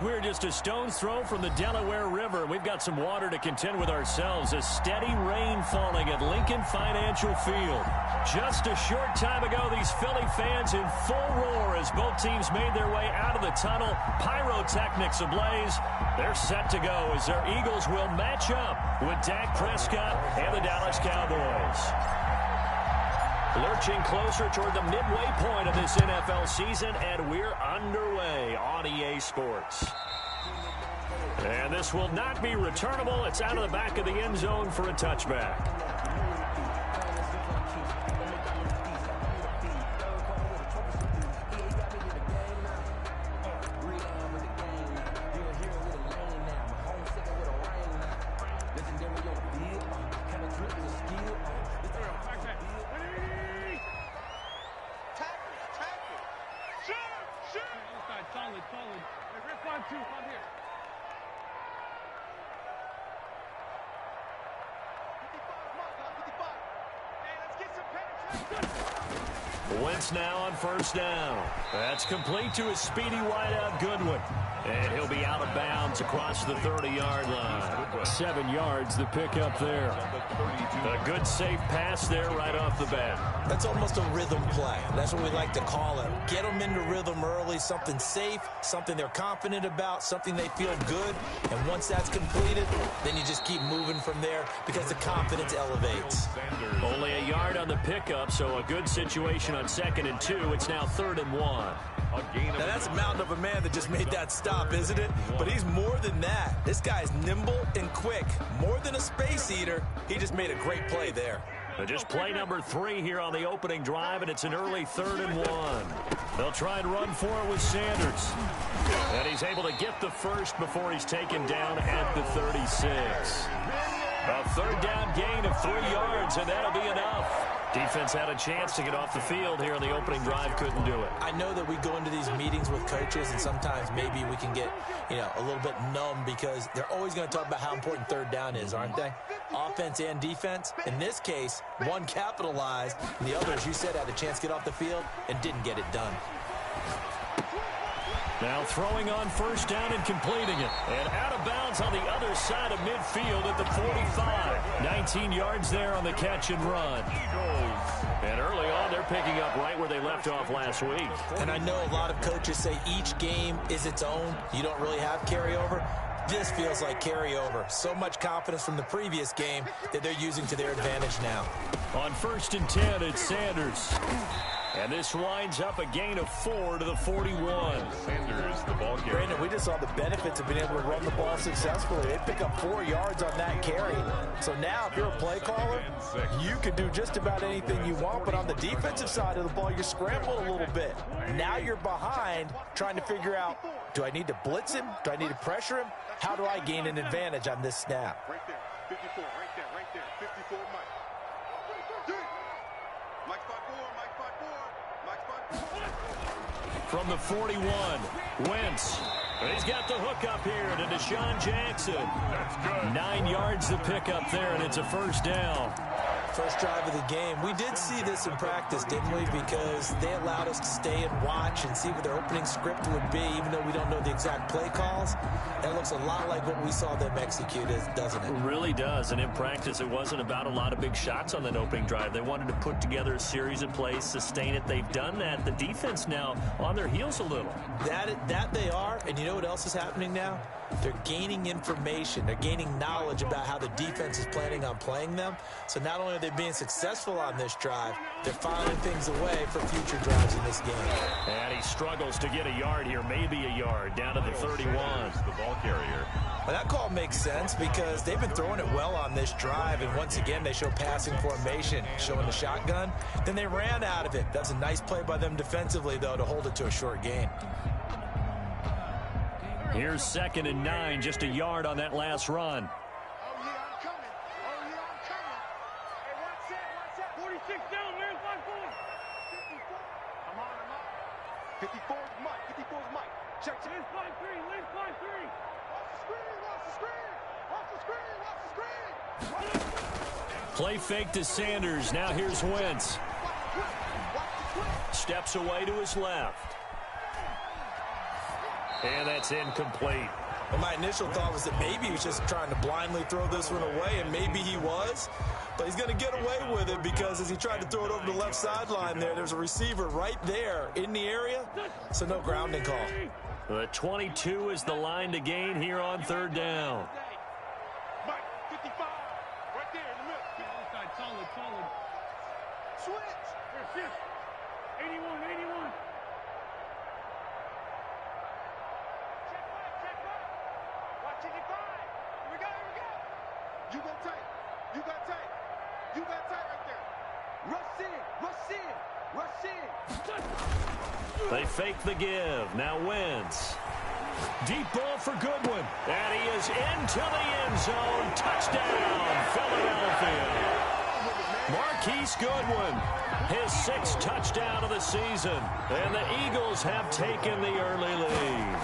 We're just a stone's throw from the Delaware River. We've got some water to contend with ourselves. A steady rain falling at Lincoln Financial Field. Just a short time ago, these Philly fans in full roar as both teams made their way out of the tunnel. Pyrotechnics ablaze. They're set to go as their Eagles will match up with Dak Prescott and the Dallas Cowboys. Lurching closer toward the midway point of this NFL season, and we're underway on EA Sports. And this will not be returnable. It's out of the back of the end zone for a touchback. Wentz now on first down. That's complete to his speedy wideout Goodwin. And he'll be out of bounds across the 30-yard line. 7 yards, the pickup there. A good safe pass there right off the bat. That's almost a rhythm play. That's what we like to call it. Get them into rhythm early, something safe, something they're confident about, something they feel good. And once that's completed, then you just keep moving from there because the confidence elevates. Only a yard on the pickup, so a good situation on 2nd and 2. It's now 3rd and 1. Now that's a mountain of a man that just made that stop, isn't it? But he's more than that. This guy's nimble and quick. More than a space eater. He just made a great play there. Just play number 3 here on the opening drive, and it's an early 3rd and 1. They'll try and run for it with Sanders. And he's able to get the first before he's taken down at the 36. A 3rd down gain of 3 yards, and that'll be enough. Defense had a chance to get off the field here in the opening drive, couldn't do it. I know that we go into these meetings with coaches, and sometimes maybe we can get, a little bit numb because they're always going to talk about how important 3rd down is, aren't they? Offense and defense. In this case, one capitalized, and the other, as you said, had a chance to get off the field and didn't get it done. Now throwing on first down and completing it. And out of bounds on the other side of midfield at the 45. 19 yards there on the catch and run. And early on, they're picking up right where they left off last week. And I know a lot of coaches say each game is its own. You don't really have carryover. This feels like carryover. So much confidence from the previous game that they're using to their advantage now. On 1st and 10, it's Sanders. And this winds up a gain of 4 to the 41. Sanders, the ball carrier. Brandon, we just saw the benefits of being able to run the ball successfully. They pick up 4 yards on that carry. So now, if you're a play caller, you can do just about anything you want. But on the defensive side of the ball, you're scrambling a little bit. Now you're behind, trying to figure out, do I need to blitz him? Do I need to pressure him? How do I gain an advantage on this snap? Right there, 54, right there, 54, Mike. Mike spot 4, Mike spot 4, Mike spot 4. From the 41, Wentz. He's got the hook up here to Deshaun Jackson. That's good. 9 yards to pick up there, and it's a first down. First drive of the game. We did see this in practice, didn't we? Because they allowed us to stay and watch and see what their opening script would be, even though we don't know the exact play calls. That looks a lot like what we saw them execute, doesn't it? It really does, and in practice, it wasn't about a lot of big shots on that opening drive. They wanted to put together a series of plays, sustain it. They've done that. The defense now on their heels a little. That they are, and you know what else is happening now? They're gaining information. They're gaining knowledge about how the defense is planning on playing them. So not only are they being successful on this drive, they're filing things away for future drives in this game. And he struggles to get a yard here, maybe a yard, down to the 31. The ball carrier. Well, that call makes sense because they've been throwing it well on this drive, and once again, they show passing formation, showing the shotgun. Then they ran out of it. That's a nice play by them defensively, though, to hold it to a short gain. Here's 2nd and 9, just a yard on that last run. Oh, yeah, I'm coming. Oh, yeah, I'm coming. Hey, watch that, 46 down, man, 5-4. 54. I'm on. 54 is Mike. 54 is Mike. Check. Lynch 5-3. Lynch 5-3. Watch the screen. Watch the screen. Watch the screen. Watch the screen. Play fake to Sanders. Now here's Wentz. Steps away to his left. And that's incomplete. And my initial thought was that maybe he was just trying to blindly throw this one away, and maybe he was. But he's going to get away with it because as he tried to throw it over the left sideline there's a receiver right there in the area, so no grounding call. The 22 is the line to gain here on third down. Mike, 55, right there in the middle. Outside, solid. Switch. Here, 81. Check right. Watch it, 5. Here we go. You got tight right there. Rush in. They fake the give. Now Wentz. Deep ball for Goodwin. And he is into the end zone. Touchdown, Philadelphia. Marquise Goodwin, his 6th touchdown of the season. And the Eagles have taken the early lead.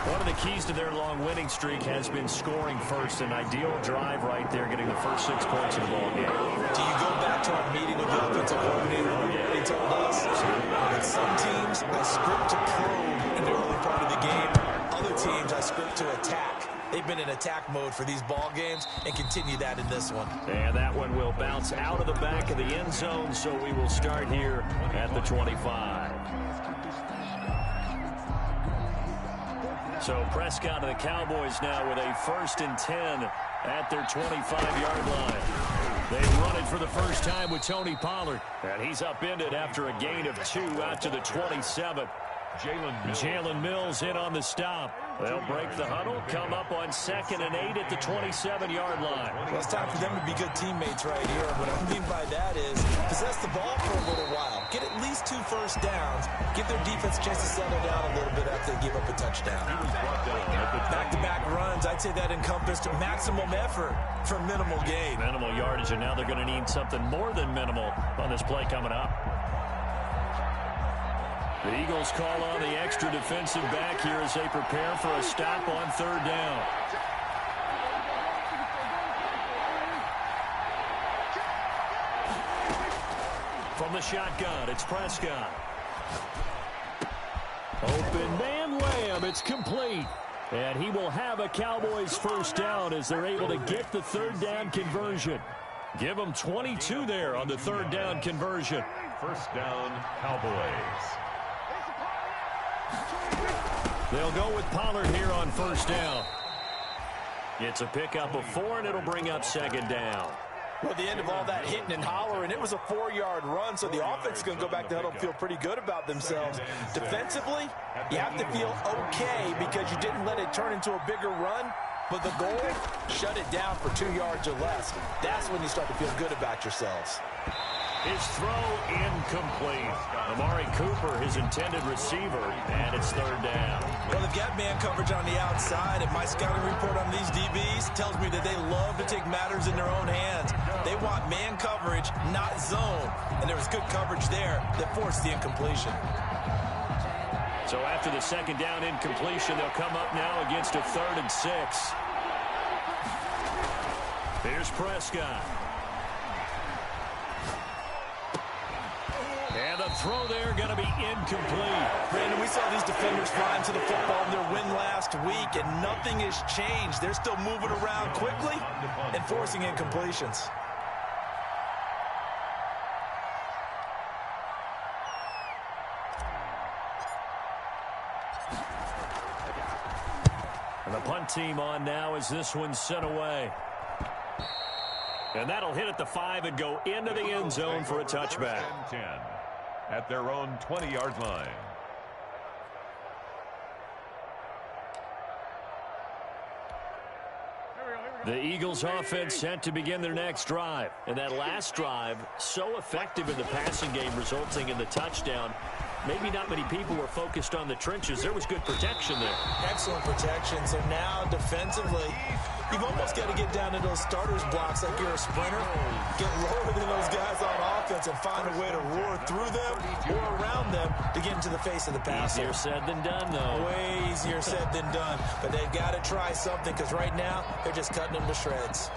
One of the keys to their long winning streak has been scoring first. An ideal drive right there, getting the first 6 points of the ball game. Do you go back to our meeting with the offensive coordinator and what he told us? With some teams, I script to probe in the early part of the game. Other teams, I script to attack. They've been in attack mode for these ball games and continue that in this one. And that one will bounce out of the back of the end zone, so we will start here at the 25. So Prescott and the Cowboys now with a 1st and 10 at their 25-yard line. They run it for the first time with Tony Pollard. And he's upended after a gain of 2 out to the 27. Jalen Mills in on the stop. They'll break the huddle, come up on 2nd and 8 at the 27-yard line. Well, it's time for them to be good teammates right here. What I mean by that is possess the ball for a little while. Get at least 2 first downs. Give their defense a chance to settle down a little bit after they give up a touchdown. Back-to-back runs, I'd say that encompassed maximum effort for minimal gain. Minimal yardage, and now they're going to need something more than minimal on this play coming up. The Eagles call on the extra defensive back here as they prepare for a stop on 3rd down. From the shotgun, it's Prescott. Open man Lamb, it's complete. And he will have a Cowboys first down as they're able to get the 3rd down conversion. Give them 22 there on the 3rd down conversion. First down, Cowboys. They'll go with Pollard here on 1st down. It's a pickup of 4, and it'll bring up 2nd down. Well, at the end of all that hitting and hollering, it was a 4-yard run, so the offense is going to go back to huddle and feel pretty good about themselves. Defensively, you have to feel okay because you didn't let it turn into a bigger run, but the goal, shut it down for 2 yards or less. That's when you start to feel good about yourselves. His throw incomplete. Amari Cooper, his intended receiver, and it's 3rd down. Well, they've got man coverage on the outside, and my scouting report on these DBs tells me that they love to take matters in their own hands. They want man coverage, not zone, and there was good coverage there that forced the incompletion. So after the 2nd down incompletion, they'll come up now against a 3rd and 6. Here's Prescott. And the throw there going to be incomplete. Brandon, we saw these defenders flying to the football in their win last week, and nothing has changed. They're still moving around quickly and forcing incompletions. And the punt team on now as this one's sent away. And that'll hit at the 5 and go into the end zone for a touchback. 10 at their own 20-yard line. The Eagles offense set to begin their next drive. And that last drive, so effective in the passing game, resulting in the touchdown. Maybe not many people were focused on the trenches. There was good protection there. Excellent protection. So now defensively, you've almost got to get down to those starters blocks like you're a sprinter. Get lower than those guys on offense and find a way to roar through them or around them to get into the face of the passer. Easier said than done, though. Way easier said than done. But they've got to try something because right now they're just cutting them to shreds.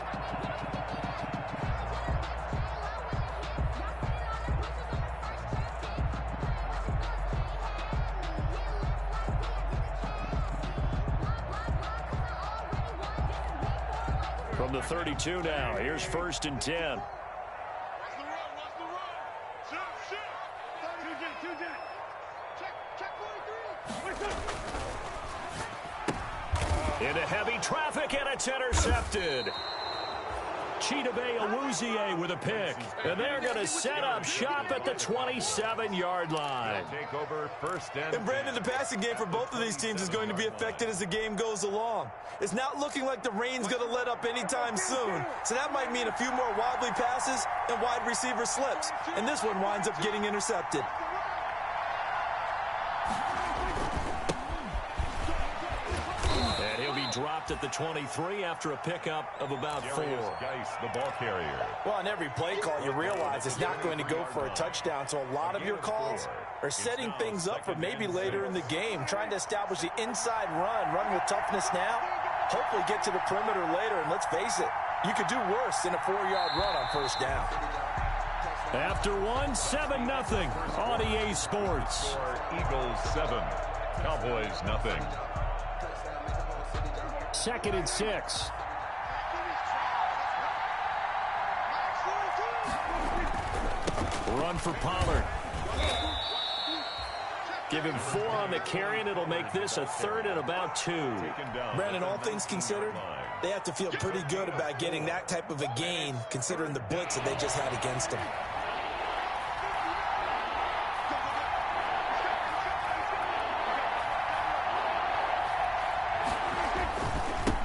From the 32 now, here's 1st and 10. Into heavy traffic, and it's intercepted. Chidobe Awuzie with a pick. And they're going to set up shop at the 27-yard line. Take over 1st And Brandon, the passing game for both of these teams is going to be affected as the game goes along. It's not looking like the rain's going to let up anytime soon. So that might mean a few more wobbly passes and wide receiver slips. And this one winds up getting intercepted. And he'll be dropped at the 23 after a pickup of about 4. Geis, the ball carrier. Well, on every play call, you realize it's not going to go for a touchdown. So a lot of your calls are setting things up for maybe later in the game, trying to establish the inside run with toughness now, hopefully get to the perimeter later. And let's face it, you could do worse than a 4-yard run on 1st down. After 7-0 on EA Sports. Eagles 7, Cowboys nothing. 2nd and 6. Run for Pollard. Give him 4 on the carry, and it'll make this a 3rd and about 2. Brandon, all things considered, they have to feel pretty good about getting that type of a gain, considering the blitz that they just had against them.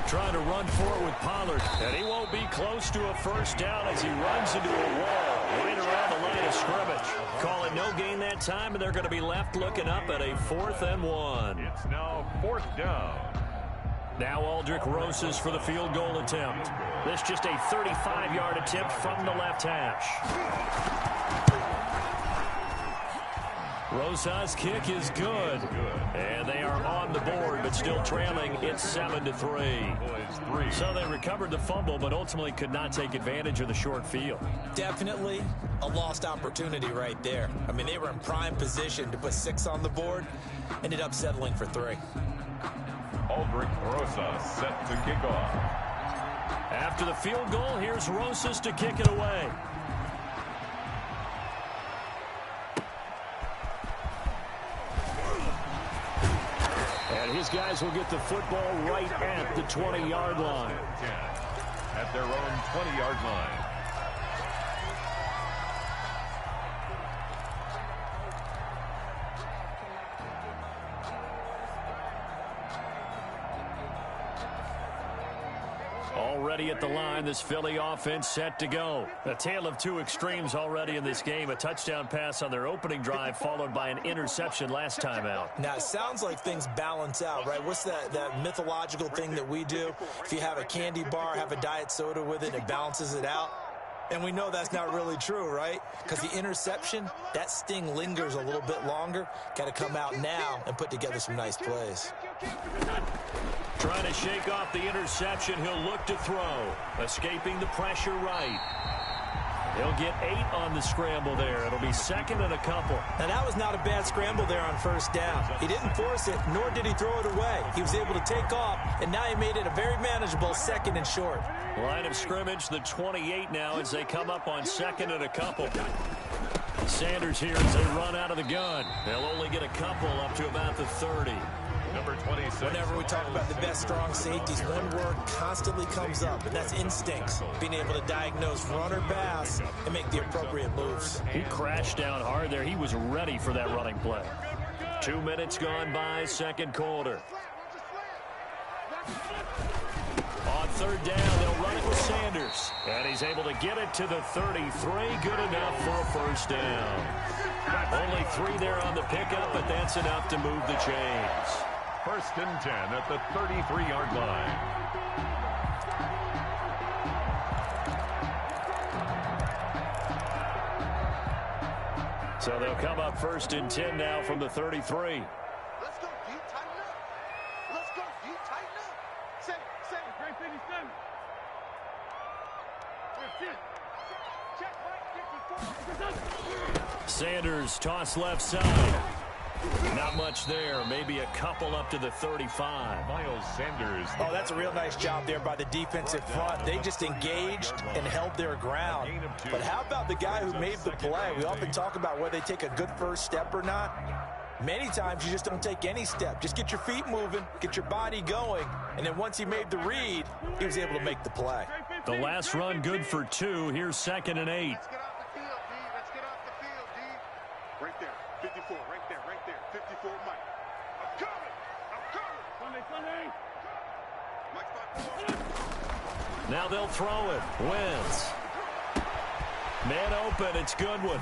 Trying to run for it with Pollard, and he won't be close to a 1st down as he runs into a wall right around the line of scrimmage. Call it no gain that time, and they're going to be left looking up at a 4th and 1. It's now 4th down. Now Aldrick Rosas for the field goal attempt. This just a 35-yard attempt from the left hash. Rosas' kick is good. And they are on the board, but still trailing. It's 7-3. So they recovered the fumble, but ultimately could not take advantage of the short field. Definitely a lost opportunity right there. I mean, they were in prime position to put 6 on the board, ended up settling for 3. Aldrick Rosas set to kick off. After the field goal, here's Rosas to kick it away. And his guys will get the football right at the 20-yard line. At their own 20-yard line. Already at the line, this Philly offense set to go. A tale of 2 extremes already in this game. A touchdown pass on their opening drive, followed by an interception last time out. Now, it sounds like things balance out, right? What's that mythological thing that we do? If you have a candy bar, have a diet soda with it, it balances it out. And we know that's not really true, right? Because the interception, that sting lingers a little bit longer. Got to come out now and put together some nice plays. Trying to shake off the interception, he'll look to throw. Escaping the pressure right. He'll get 8 on the scramble there. It'll be 2nd and a couple. Now, that was not a bad scramble there on 1st down. He didn't force it, nor did he throw it away. He was able to take off, and now he made it a very manageable 2nd and short. Line of scrimmage, the 28 now as they come up on 2nd and a couple. Sanders here as they run out of the gun. They'll only get a couple up to about the 30. Number 26. Whenever we talk about the best strong safeties, one word constantly comes up, and that's instincts. Being able to diagnose run or pass and make the appropriate moves. He crashed down hard there. He was ready for that running play. 2 minutes gone by, 2nd quarter. On 3rd down, they'll run it with Sanders. And he's able to get it to the 33. Good enough for a 1st down. Only 3 there on the pickup, but that's enough to move the chains. 1st and 10 at the 33-yard line. So they'll come up 1st and 10 now from the 33. Let's go, D, tighten up. Let's go, D, tighten up. Say, great 57. Sanders toss left side. Not much there. Maybe a couple up to the 35. Miles Sanders. Oh, that's a real nice job there by the defensive front. They just engaged and held their ground. But how about the guy who made the play? We often talk about whether they take a good first step or not. Many times you just don't take any step. Just get your feet moving, get your body going, and then once he made the read, he was able to make the play. The last run good for 2. Here's 2nd and 8. Let's get off the field, D. Let's get off the field, D. Right there. 54. Right there. Right there. 54, Mike. I'm coming. I'm coming. Sunday. Mike's Now they'll throw it. Wins. Man open. It's Goodwin.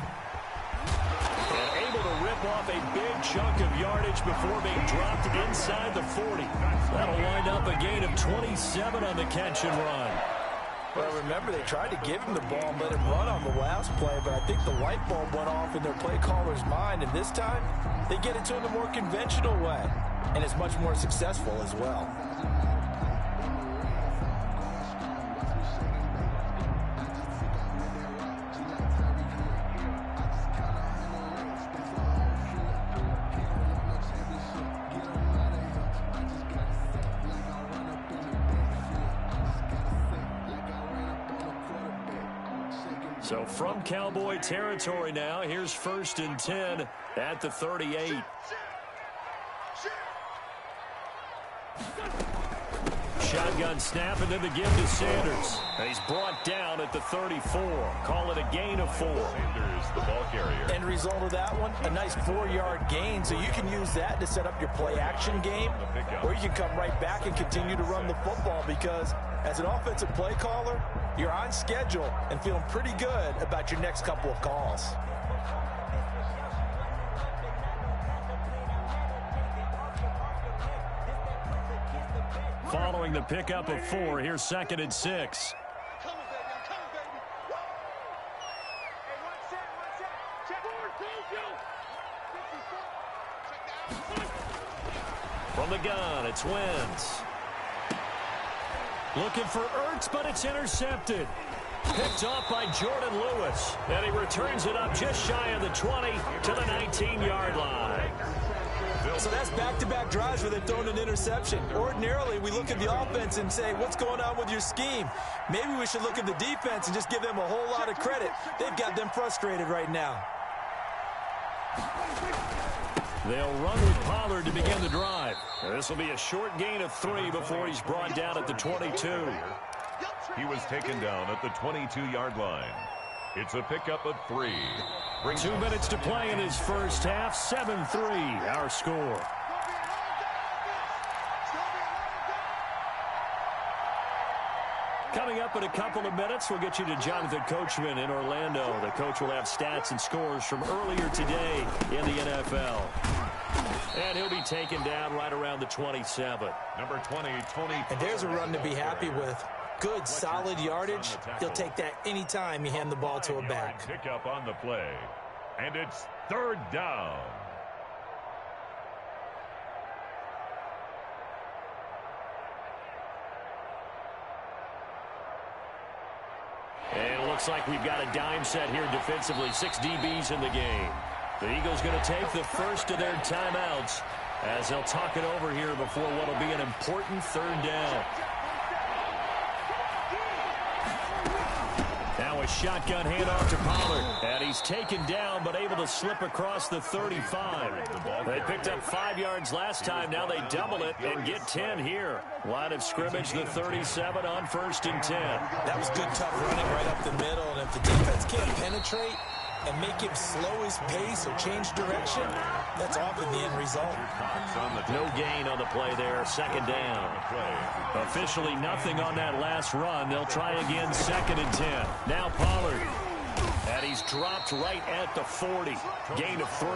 And able to rip off a big chunk of yardage before being dropped inside the 40. That'll wind up a gain of 27 on the catch and run. Well, remember, they tried to give him the ball and let him run on the last play, but I think the light bulb went off in their play caller's mind, and this time they get it to him the more conventional way, and it's much more successful as well. So from Cowboy territory now, here's 1st and 10 at the 38. Shotgun snap and then the give to Sanders. And he's brought down at the 34. Call it a gain of 4. Sanders, the ball carrier. End result of that one, a nice 4-yard gain, so you can use that to set up your play-action game, or you can come right back and continue to run the football because as an offensive play caller, you're on schedule and feeling pretty good about your next couple of calls. Following the pickup of 4, here's 2nd and 6. From the gun, it's Wentz. Looking for Ertz, but it's intercepted. Picked off by Jordan Lewis. And he returns it up just shy of the 20 to the 19-yard line. So that's back-to-back drives where they've thrown an interception. Ordinarily, we look at the offense and say, what's going on with your scheme? Maybe we should look at the defense and just give them a whole lot of credit. They've got them frustrated right now. They'll run with Pollard to begin the drive. This will be a short gain of 3 before he's brought down at the 22. He was taken down at the 22-yard line. It's a pickup of 3. 2 minutes to play in his first half. 7-3, our score. Coming up in a couple of minutes, we'll get you to Jonathan Coachman in Orlando. The coach will have stats and scores from earlier today in the NFL. And he'll be taken down right around the 27. Number 20, Tony. And there's a run to be happy with. Good, solid yardage. He'll take that anytime you hand the ball to a back. Pick up on the play. And it's 3rd down. And it looks like we've got a dime set here defensively. 6 DBs in the game. The Eagles going to take the first of their timeouts as they'll talk it over here before what will be an important 3rd down. Now a shotgun handoff to Pollard. And he's taken down but able to slip across the 35. They picked up 5 yards last time. Now they double it and get 10 here. Line of scrimmage, the 37 on 1st and 10. That was good, tough running right up the middle. And if the defense can't penetrate and make him slow his pace or change direction, that's often the end result. No gain on the play there. 2nd down. Officially nothing on that last run. They'll try again 2nd and 10. Now Pollard. And he's dropped right at the 40. Gain of 3.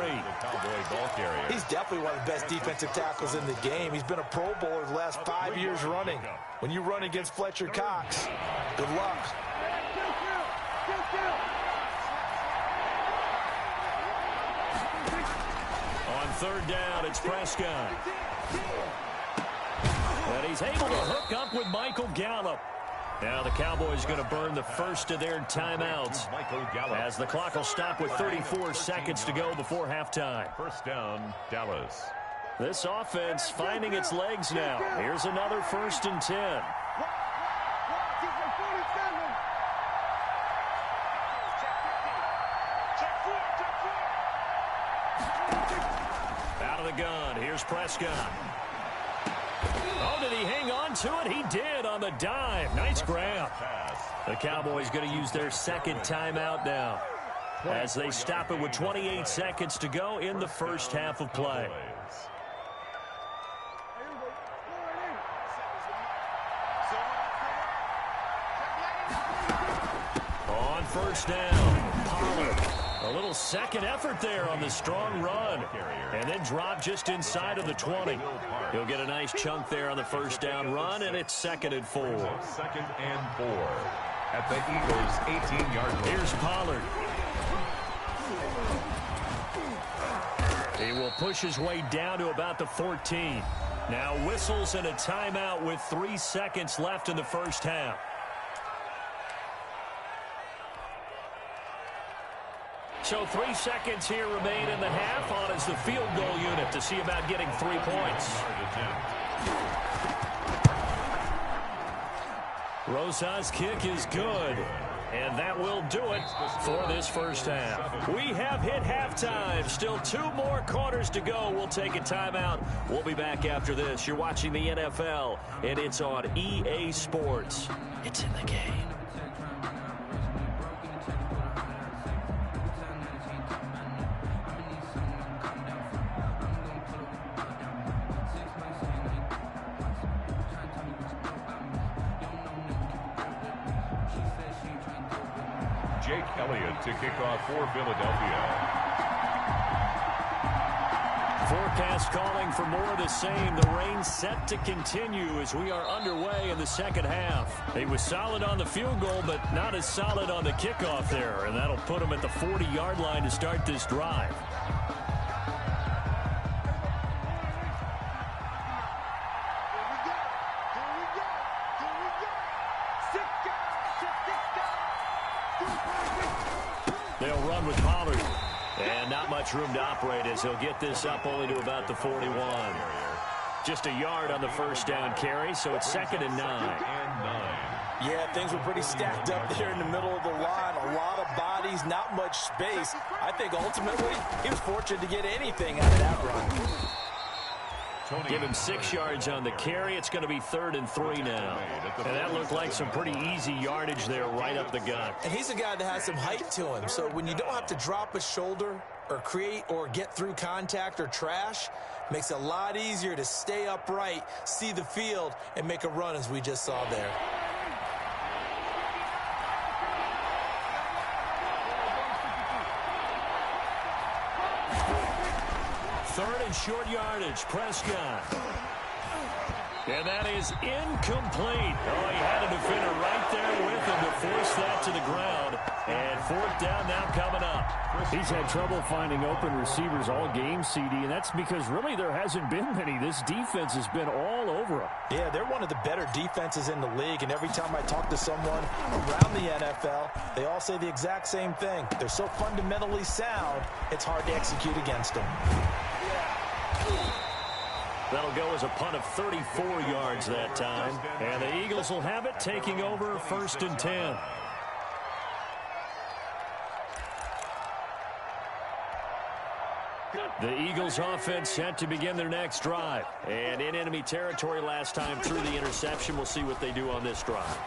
He's definitely one of the best defensive tackles in the game. He's been a Pro Bowler the last 5 years running. When you run against Fletcher Cox, good luck. On 3rd down, it's Prescott. And he's able to hook up with Michael Gallup. Now the Cowboys going to burn the first of their timeouts as the clock will stop with 34 seconds to go before halftime. First down, Dallas. This offense finding its legs now. Here's another 1st and 10. Out of the gun. Here's Prescott. Oh, did he hang on to it? He did on the dive. Nice grab. The Cowboys going to use their second timeout now as they stop it with 28 seconds to go in the first half of play. On first down, Pollard. A little second effort there on the strong run. And then drop just inside of the 20. He'll get a nice chunk there on the first down run, and it's 2nd and 4. 2nd and 4 at the Eagles' 18-yard line. Here's Pollard. He will push his way down to about the 14. Now whistles and a timeout with 3 seconds left in the first half. So 3 seconds here remain in the half. On is the field goal unit to see about getting 3 points. Rosa's kick is good. And that will do it for this first half. We have hit halftime. Still 2 more quarters to go. We'll take a timeout. We'll be back after this. You're watching the NFL, and it's on EA Sports. It's in the game. Jake Elliott to kick off for Philadelphia. Forecast calling for more of the same. The rain set to continue as we are underway in the second half. He was solid on the field goal, but not as solid on the kickoff there, and that'll put him at the 40-yard line to start this drive. They'll run with Pollard. And not much room to operate as he'll get this up only to about the 41. Just a yard on the first down carry, so it's 2nd and 9. Yeah, things were pretty stacked up there in the middle of the line. A lot of bodies, not much space. I think ultimately he was fortunate to get anything out of that run. Give him 6 yards on the carry. It's going to be 3rd and 3 now. And that looked like some pretty easy yardage there right up the gut. And he's a guy that has some height to him. So when you don't have to drop a shoulder or create or get through contact or trash, makes it a lot easier to stay upright, see the field, and make a run as we just saw there. Third and short yardage, Prescott. And that is incomplete. Oh, he had a defender right there with him to force that to the ground. And 4th down now coming up. He's had trouble finding open receivers all game, CD, and that's because really there hasn't been many. This defense has been all over him. Yeah, they're one of the better defenses in the league, and every time I talk to someone around the NFL, they all say the exact same thing. They're so fundamentally sound, it's hard to execute against them. That'll go as a punt of 34 yards that time. And the Eagles will have it, taking over 1st and 10. The Eagles offense set to begin their next drive. And in enemy territory last time through the interception. We'll see what they do on this drive.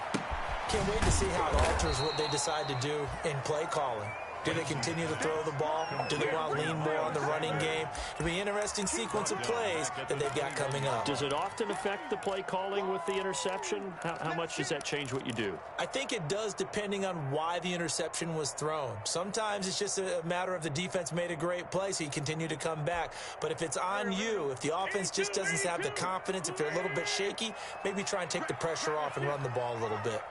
Can't wait to see how it alters what they decide to do in play calling. Do they continue to throw the ball? Do they want to lean more on the running game? It'll be an interesting sequence of plays that they've got coming up. Does it often affect the play calling with the interception? How much does that change what you do? I think it does depending on why the interception was thrown. Sometimes it's just a matter of the defense made a great play, so you continue to come back. But if it's on you, if the offense just doesn't have the confidence, if they're a little bit shaky, maybe try and take the pressure off and run the ball a little bit.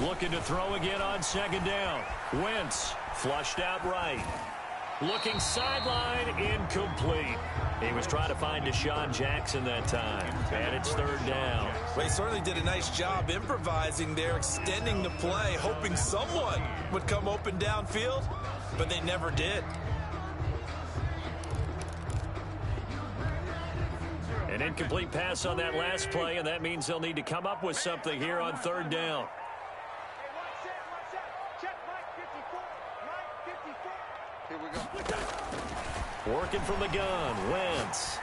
Looking to throw again on second down. Wentz flushed out right. Looking sideline, incomplete. He was trying to find Deshaun Jackson that time. And it's third down. Well, he certainly did a nice job improvising there, extending the play, hoping someone would come open downfield, but they never did. An incomplete pass on that last play, and that means they'll need to come up with something here on third down. Here we go. Working from the gun, Wentz.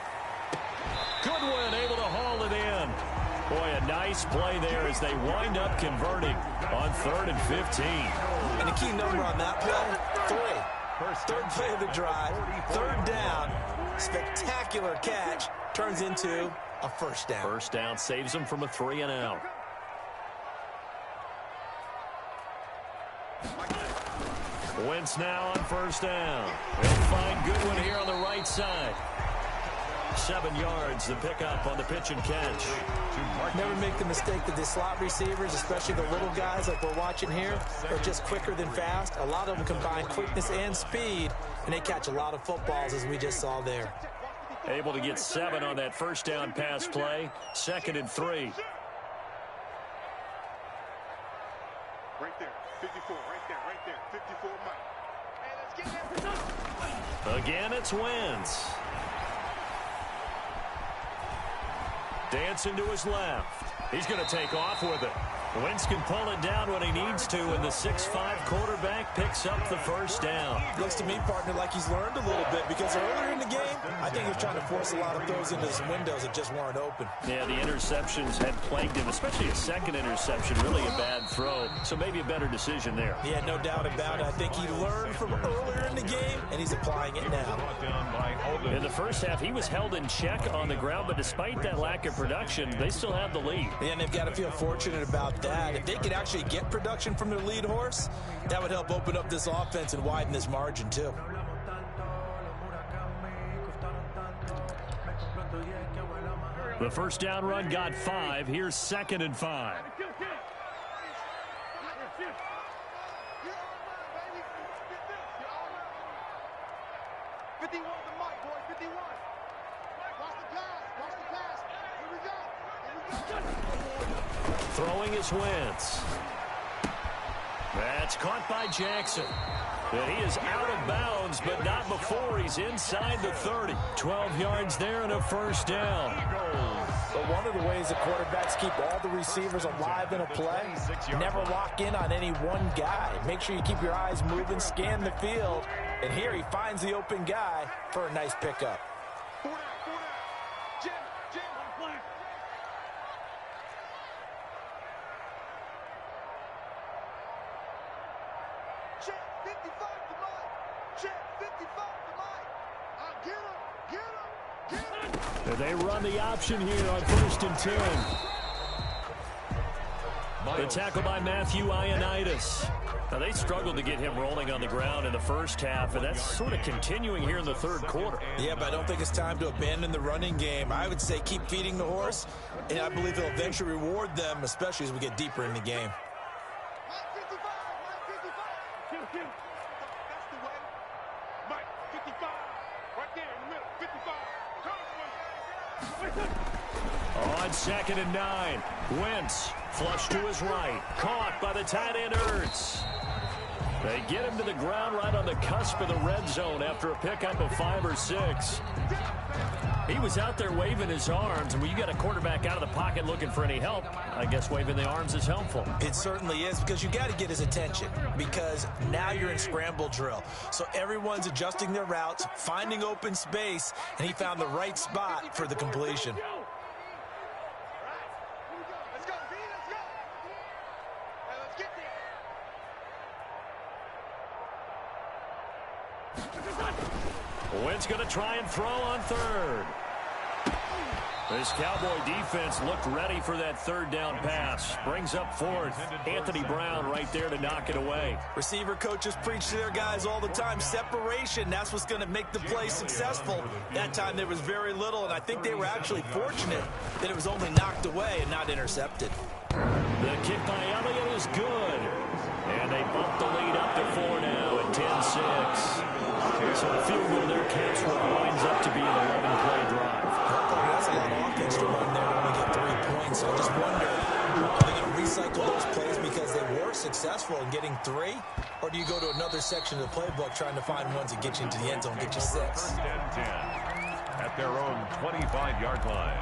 Goodwin able to haul it in. Boy, a nice play there as they wind up converting on 3rd and 15. And the key number on that play, 3. Third play of the drive, third down, spectacular catch, turns into a first down. First down saves them from a 3 and out. Wentz now on first down. They'll find Goodwin here on the right side. 7 yards, the pickup on the pitch and catch. Never make the mistake that the slot receivers, especially the little guys like we're watching here, are just quicker than fast. A lot of them combine quickness and speed, and they catch a lot of footballs, as we just saw there. Able to get 7 on that first down pass play. 2nd and 3. Right there. 54. Right there. 54, Mike. Hey, let's get there. Again, it's Wentz. Dancing to his left. He's going to take off with it. Wentz can pull it down when he needs to, and the 6'5" quarterback picks up the first down. Looks to me, partner, like he's learned a little bit, because earlier in the game, I think he was trying to force a lot of throws into some windows that just weren't open. Yeah, the interceptions had plagued him, especially a second interception, really a bad throw. So maybe a better decision there. Yeah, no doubt about it. I think he learned from earlier in the game, and he's applying it now. In the first half, he was held in check on the ground, but despite that lack of production, they still have the lead. Yeah, and they've got to feel fortunate about that. If they could actually get production from their lead horse, that would help open up this offense and widen this margin, too. The first down run got 5. Here's 2nd and 5. 51 to Mike, boys. 51. Watch the pass. Here we go. Throwing is Wentz. That's caught by Jackson. And he is out of bounds, but not before he's inside the 30. 12 yards there and a first down. But one of the ways the quarterbacks keep all the receivers alive in a play, never lock in on any one guy. Make sure you keep your eyes moving, scan the field. And here he finds the open guy for a nice pickup. 4 down. Jim. Check 55 to Mike. Check 55 to Mike. Get him. And they run the option here on 1st and 10. The tackle by Matthew Ioannidis. Now, they struggled to get him rolling on the ground in the first half, and that's sort of continuing here in the third quarter. Yeah, but I don't think it's time to abandon the running game. I would say keep feeding the horse, and I believe he'll eventually reward them, especially as we get deeper in the game. Mike 55. That's the way. Mike 55. Right there in the middle. 55. On 2nd and 9, Wentz flush to his right. Caught by the tight end Ertz. They get him to the ground right on the cusp of the red zone after a pickup of 5 or 6. He was out there waving his arms, and when you got a quarterback out of the pocket looking for any help, I guess waving the arms is helpful. It certainly is, because you got to get his attention, because now you're in scramble drill. So everyone's adjusting their routes, finding open space, and he found the right spot for the completion. Let's go. Hey, let's get there. Wentz going to try and throw on 3rd. This Cowboy defense looked ready for that 3rd down pass. Brings up 4th. Anthony Brown right there to knock it away. Receiver coaches preach to their guys all the time. Separation, that's what's going to make the play successful. That time there was very little, and I think they were actually fortunate that it was only knocked away and not intercepted. The kick by Elliott is good. And they bump the lead up to 4 now at 10-6. So the field goal there counts what winds up to be an 11-play drive. That's a lot of offense to run there to only get 3 points. I just wonder, are they going to recycle those plays because they were successful in getting 3? Or do you go to another section of the playbook trying to find ones that get you into the end zone, get you 6? 10 at their own 25-yard line.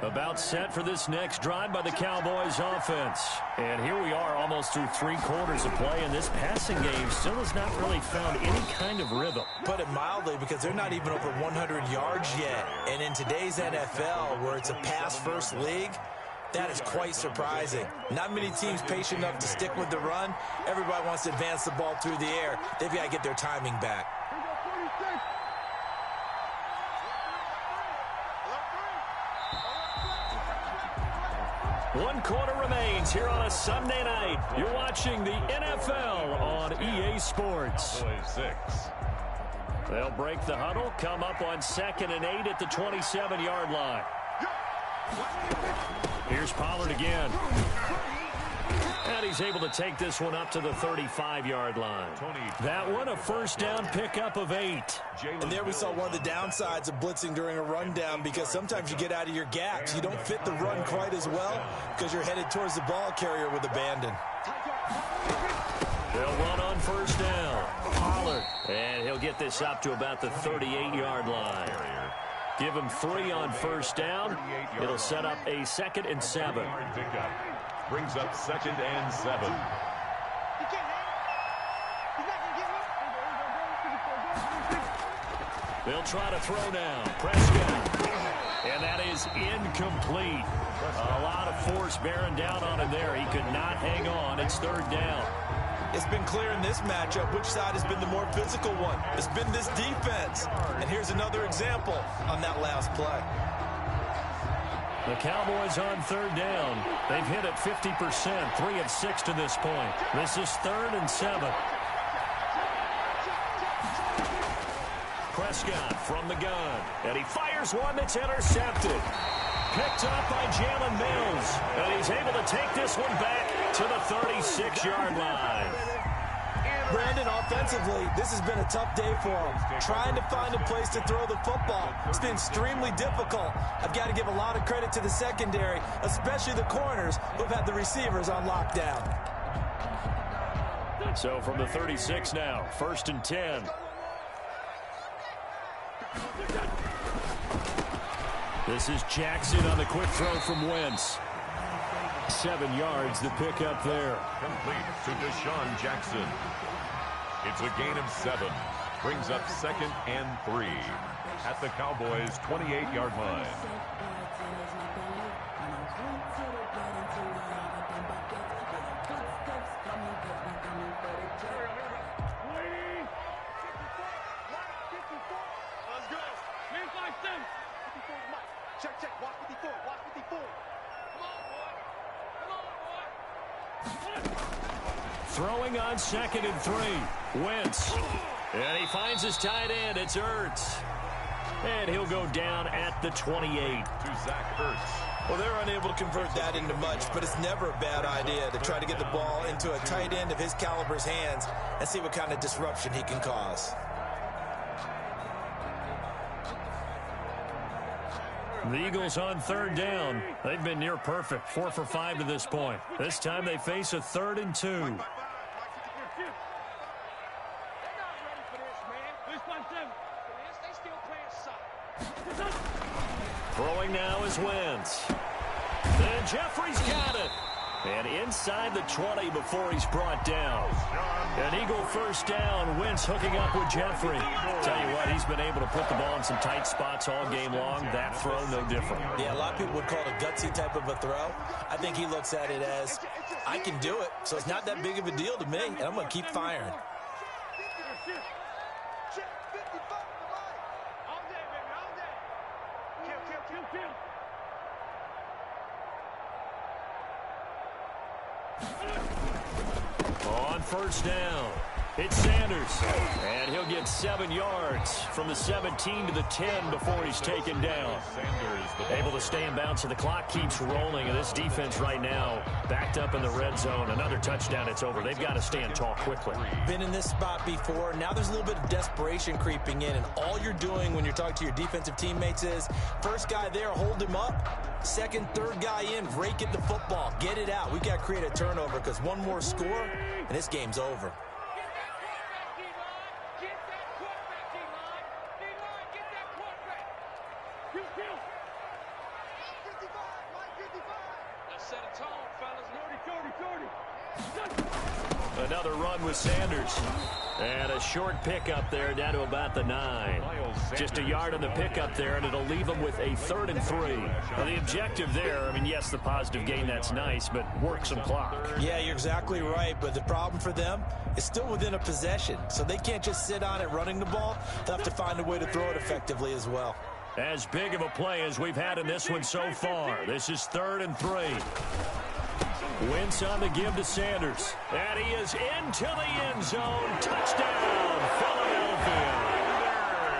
About set for this next drive by the Cowboys offense. And here we are almost through 3 quarters of play, and this passing game still has not really found any kind of rhythm. Put it mildly, because they're not even over 100 yards yet. And in today's NFL, where it's a pass-first league, that is quite surprising. Not many teams patient enough to stick with the run. Everybody wants to advance the ball through the air. They've got to get their timing back. 1 quarter remains here on a Sunday night. You're watching the NFL on EA Sports. 6. They'll break the huddle, come up on 2nd and 8 at the 27-yard line. Here's Pollard again. And he's able to take this one up to the 35-yard line. That one a first down pickup of 8. And there we saw one of the downsides of blitzing during a rundown, because sometimes you get out of your gaps. You don't fit the run quite as well because you're headed towards the ball carrier with abandon. They'll run on first down. Pollard. And he'll get this up to about the 38-yard line. Give him 3 on first down. It'll set up a 2nd and 7. Brings up 2nd and 7. They'll try to throw now. Prescott. And that is incomplete. A lot of force bearing down on him there. He could not hang on. It's 3rd down. It's been clear in this matchup which side has been the more physical one. It's been this defense. And here's another example on that last play. The Cowboys on 3rd down. They've hit it 50%, 3 of 6 to this point. This is 3rd and 7. Prescott from the gun. And he fires one that's intercepted. Picked up by Jalen Mills. And he's able to take this one back to the 36-yard line. Brandon, offensively, this has been a tough day for him. Trying to find a place to throw the football. It's been extremely difficult. I've got to give a lot of credit to the secondary, especially the corners who've had the receivers on lockdown. So from the 36 now, 1st and 10. This is Jackson on the quick throw from Wentz. 7 yards, the pickup there. Complete to Deshaun Jackson. It's a gain of 7. Brings up 2nd and 3 at the Cowboys' 28-yard line. Check, watch 54, watch 54. Come on, boy. Throwing on 2nd and 3. Wentz. And he finds his tight end. It's Ertz. And he'll go down at the 28. To Zach Ertz. Well, they're unable to convert that into much, but it's never a bad idea to try to get the ball into a tight end of his caliber's hands and see what kind of disruption he can cause. The Eagles on 3rd down. They've been near perfect. 4 for 5 to this point. This time they face a 3rd and 2. Throwing now is Wentz. And Jeffrey's got it. And inside the 20 before he's brought down. An Eagle first down. Wentz hooking up with Jeffrey. Tell you what, he's been able to put the ball in some tight spots all game long. That throw, no different. Yeah, a lot of people would call it a gutsy type of a throw. I think he looks at it as, I can do it, so it's not that big of a deal to me, and I'm going to keep firing. On first down, It's Sanders, and he'll get 7 yards from the 17 to the 10 before he's taken down. Able to stay in bounds, so the clock keeps rolling, and this defense right now backed up in the red zone. Another touchdown, it's over. They've got to stand tall quickly. Been in this spot before. Now there's a little bit of desperation creeping in, and all you're doing when you're talking to your defensive teammates is, first guy there, hold him up. Second, third guy in, rake at the football. Get it out. We've got to create a turnover because one more score, and this game's over. Another run with Sanders. And a short pickup there down to about the 9. Just a yard on the pickup there, and it'll leave them with a 3rd and 3. Well, the objective there, I mean, yes, the positive gain, that's nice, but work some clock. Yeah, you're exactly right, but the problem for them is still within a possession, so they can't just sit on it running the ball. They'll have to find a way to throw it effectively as well. As big of a play as we've had in this one so far. This is 3rd and 3. Wentz on the give to Sanders. And he is into the end zone. Touchdown, Philadelphia.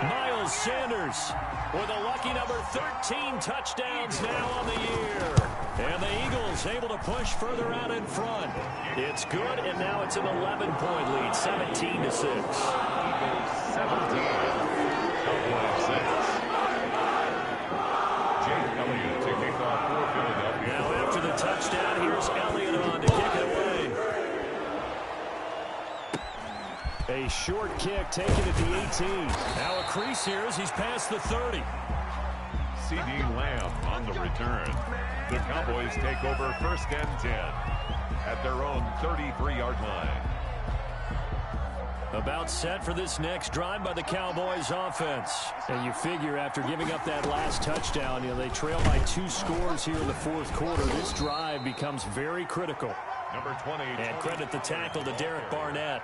Miles Sanders with a lucky number 13 touchdowns now on the year. And the Eagles able to push further out in front. It's good, and now it's an 11-point lead, 17 to 6. 17. Cowboys 6. Jake Elliott to kick off for Philadelphia. Now after the touchdown, here's Elliott on to kick it away. A short kick taken at the 18. Now a crease here as he's past the 30. C.D. Lamb on the return. The Cowboys take over 1st and 10 at their own 33-yard line. About set for this next drive by the Cowboys offense. And you figure after giving up that last touchdown, they trail by 2 scores here in the 4th quarter. This drive becomes very critical. Number 20. And credit the tackle to Derek Barnett.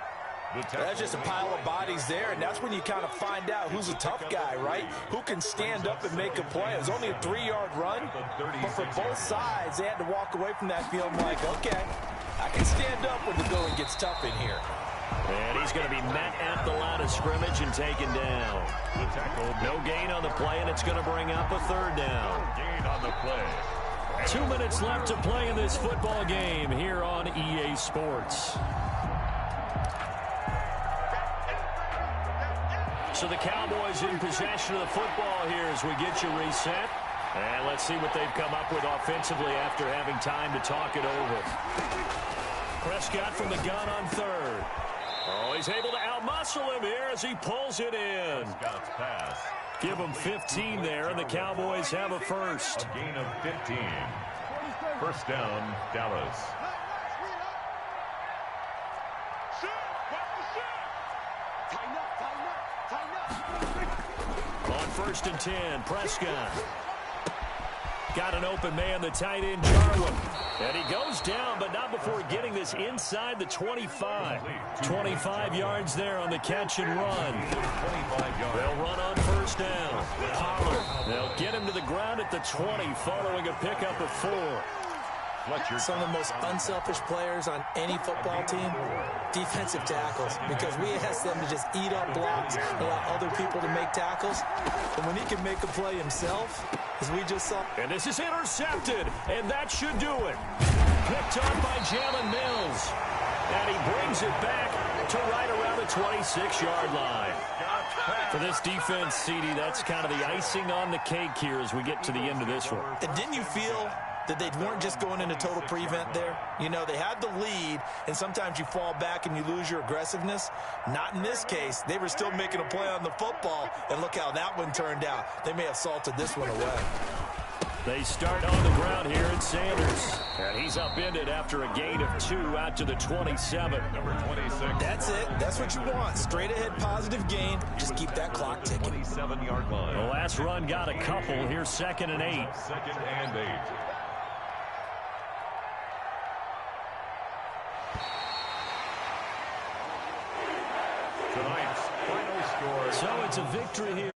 That's just a pile of bodies there, and that's when you kind of find out who's a tough guy, right? Who can stand up and make a play. It was only a 3-yard run, but for both sides, they had to walk away from that feeling like, okay, I can stand up when the going gets tough in here. And he's going to be met at the line of scrimmage and taken down. No gain on the play, and it's going to bring up a 3rd down. Gain on the play. 2 minutes left to play in this football game here on EA Sports. So the Cowboys in possession of the football here as we get you reset. And let's see what they've come up with offensively after having time to talk it over. Prescott from the gun on 3rd. Oh, he's able to outmuscle him here as he pulls it in. Prescott's pass. Give him 15 there, and the Cowboys have a 1st. A gain of 15. 1st down, Dallas. On 1st and 10, Prescott. Got an open man, the tight end, Jarwin. And he goes down, but not before getting this inside the 25. 25 yards there on the catch and run. 25 yards. They'll run on 1st down. Pollard. They'll get him to the ground at the 20 following a pickup of 4. Some of the most unselfish players on any football team, defensive tackles, because we ask them to just eat up blocks, allow other people to make tackles. And when he can make a play himself, as we just saw. And this is intercepted, and that should do it. Picked up by Jalen Mills. And he brings it back to right around the 26-yard line. For this defense, CD, that's kind of the icing on the cake here as we get to the end of this one. And didn't you feel that they weren't just going into total prevent there? You know, they had the lead, and sometimes you fall back and you lose your aggressiveness. Not in this case. They were still making a play on the football, and look how that one turned out. They may have salted this one away. They start on the ground here at Sanders. And he's upended after a gain of 2 out to the 27. Number 26. That's it. That's what you want. Straight ahead positive gain. Just keep that clock ticking. 27-yard line. The last run got a couple. Here's 2nd and 8. 2nd and 8. Tonight's final score. So it's a victory here.